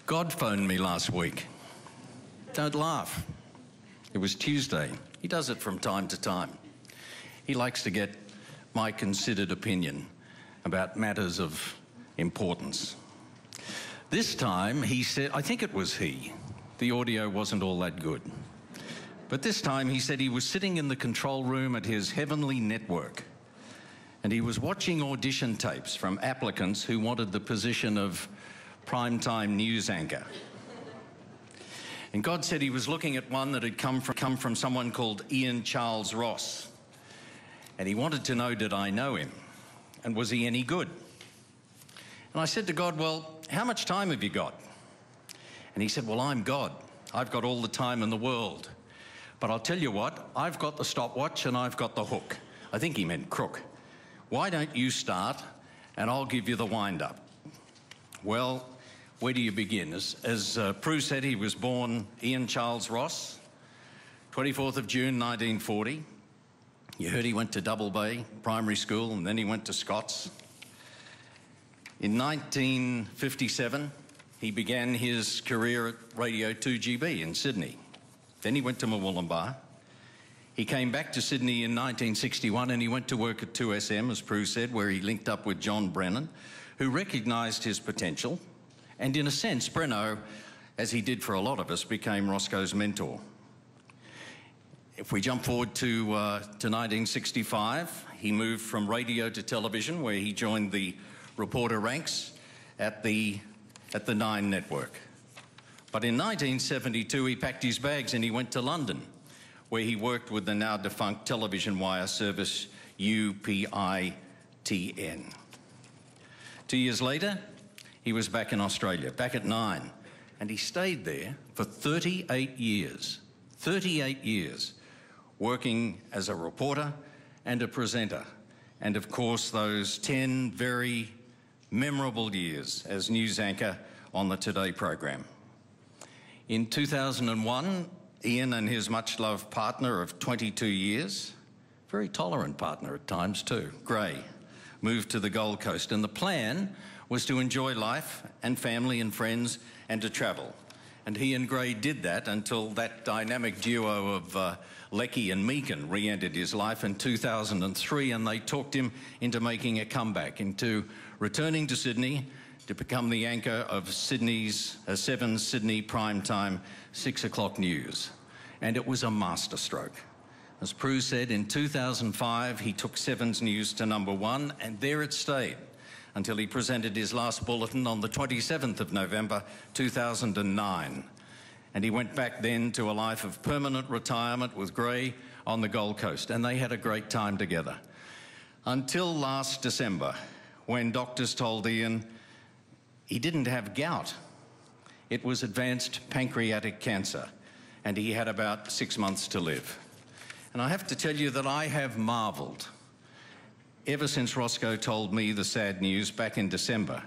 God phoned me last week. Don't laugh. It was Tuesday. He does it from time to time. He likes to get my considered opinion about matters of importance. This time he said, I think it was he. The audio wasn't all that good. But this time he said he was sitting in the control room at his heavenly network and he was watching audition tapes from applicants who wanted the position of primetime news anchor. And God said he was looking at one that had come from someone called Ian Charles Ross. And he wanted to know, did I know him? And was he any good? And I said to God, well, how much time have you got? And he said, well, I'm God. I've got all the time in the world. But I'll tell you what, I've got the stopwatch and I've got the hook. I think he meant crook. Why don't you start and I'll give you the wind-up? Well, where do you begin? As Prue said, he was born Ian Charles Ross, 24th of June 1940. You heard he went to Double Bay Primary School and then he went to Scott's. In 1957, he began his career at Radio 2GB in Sydney. Then he went to Murwillumbah. He came back to Sydney in 1961 and he went to work at 2SM, as Prue said, where he linked up with John Brennan, who recognised his potential. And in a sense, Breno, as he did for a lot of us, became Roscoe's mentor. If we jump forward to 1965, he moved from radio to television, where he joined the reporter ranks at the Nine Network. But in 1972, he packed his bags and he went to London, where he worked with the now defunct television wire service UPITN. 2 years later, he was back in Australia, back at Nine, and he stayed there for 38 years. 38 years, working as a reporter and a presenter. And of course, those 10 very memorable years as news anchor on the Today program. In 2001, Ian and his much-loved partner of 22 years, very tolerant partner at times too, Gray, moved to the Gold Coast. And the plan was to enjoy life and family and friends and to travel. And he and Gray did that until that dynamic duo of Lecky and Meakin re-entered his life in 2003, and they talked him into making a comeback, into returning to Sydney to become the anchor of Sydney's 7 Sydney primetime 6 o'clock news. And it was a masterstroke. As Prue said, in 2005, he took 7's news to #1, and there it stayed until he presented his last bulletin on the 27th of November 2009. And he went back then to a life of permanent retirement with Gray on the Gold Coast, and they had a great time together. Until last December, when doctors told Ian he didn't have gout. It was advanced pancreatic cancer, and he had about 6 months to live. And I have to tell you that I have marvelled. Ever since Roscoe told me the sad news back in December,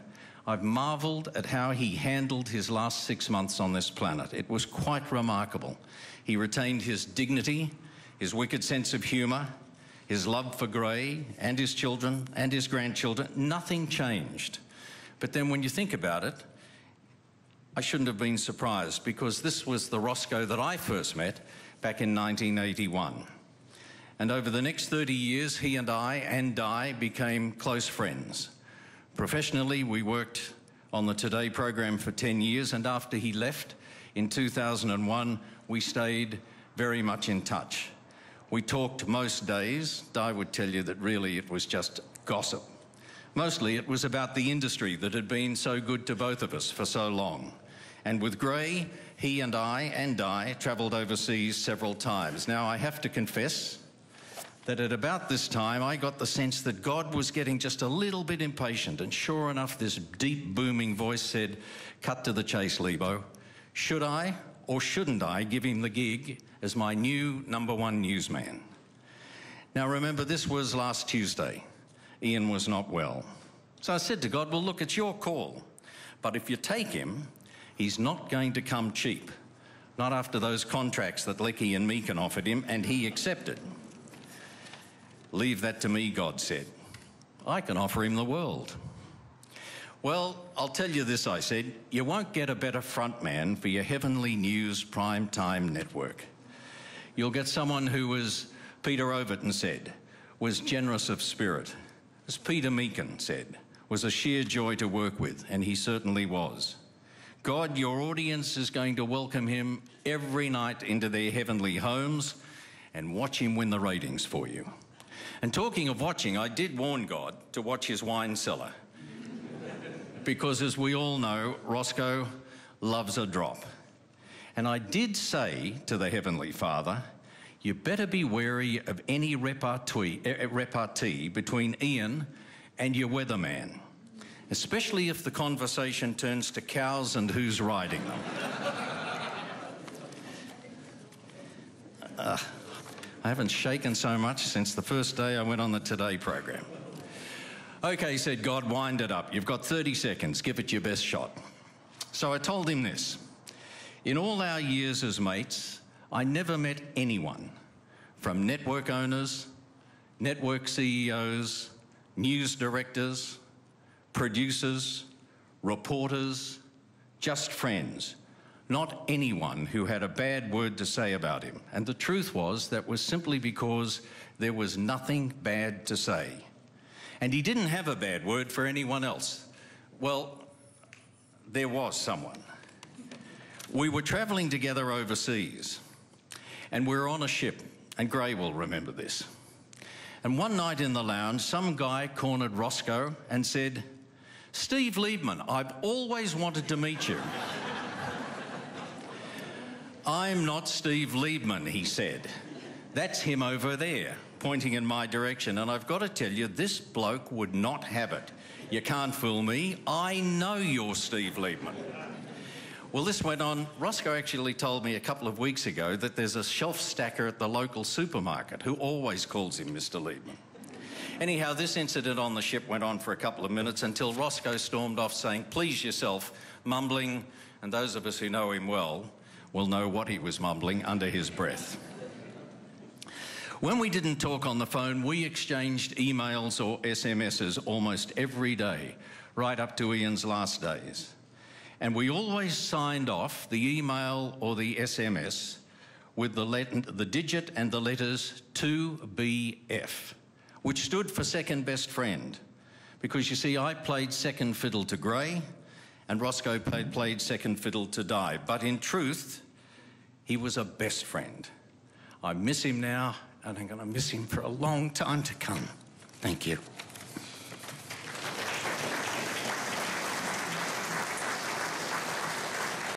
I've marvelled at how he handled his last 6 months on this planet. It was quite remarkable. He retained his dignity, his wicked sense of humour, his love for Gray and his children and his grandchildren. Nothing changed. But then when you think about it, I shouldn't have been surprised, because this was the Roscoe that I first met back in 1981. And over the next 30 years, he and I became close friends. Professionally, we worked on the Today program for 10 years, and after he left in 2001, we stayed very much in touch. We talked most days. Di would tell you that really it was just gossip. Mostly it was about the industry that had been so good to both of us for so long. And with Gray, he and I travelled overseas several times. Now, I have to confess that at about this time, I got the sense that God was getting just a little bit impatient, and sure enough, this deep, booming voice said, "Cut to the chase, Lebo. Should I or shouldn't I give him the gig as my new #1 newsman?" Now, remember, this was last Tuesday. Ian was not well. So I said to God, well, look, it's your call. But if you take him, he's not going to come cheap. Not after those contracts that Lecky and Meakin offered him, and he accepted. Leave that to me, God said. I can offer him the world. Well, I'll tell you this, I said, you won't get a better frontman for your Heavenly News prime time network. You'll get someone who, as Peter Overton said, was generous of spirit. As Peter Meakin said, was a sheer joy to work with, and he certainly was. God, your audience is going to welcome him every night into their heavenly homes and watch him win the ratings for you. And talking of watching, I did warn God to watch his wine cellar. Because as we all know, Roscoe loves a drop. And I did say to the Heavenly Father, you better be wary of any repartee between Ian and your weatherman, especially if the conversation turns to cows and who's riding them. I haven't shaken so much since the first day I went on the Today program. Okay, said God, wind it up. You've got 30 seconds. Give it your best shot. So I told him this. In all our years as mates, I never met anyone from network owners, network CEOs, news directors, producers, reporters, just friends. Not anyone who had a bad word to say about him. And the truth was that was simply because there was nothing bad to say. And he didn't have a bad word for anyone else. Well, there was someone. We were travelling together overseas, and we were on a ship, and Gray will remember this. And one night in the lounge, some guy cornered Roscoe and said, "Steve Liebmann, I've always wanted to meet you." "I'm not Steve Liebmann," he said. "That's him over there," pointing in my direction. And I've got to tell you, this bloke would not have it. You can't fool me. I know you're Steve Liebmann. Well, this went on. Roscoe actually told me a couple of weeks ago that there's a shelf stacker at the local supermarket who always calls him Mr. Liebmann. Anyhow, this incident on the ship went on for a couple of minutes until Roscoe stormed off saying, "Please yourself," mumbling, and those of us who know him well will know what he was mumbling under his breath. When we didn't talk on the phone, we exchanged emails or SMSs almost every day, right up to Ian's last days. And we always signed off the email or the SMS with the digit and the letters 2BF, which stood for second best friend. Because you see, I played second fiddle to Gray, and Roscoe played second fiddle to Di. But in truth, he was a best friend. I miss him now, and I'm going to miss him for a long time to come. Thank you.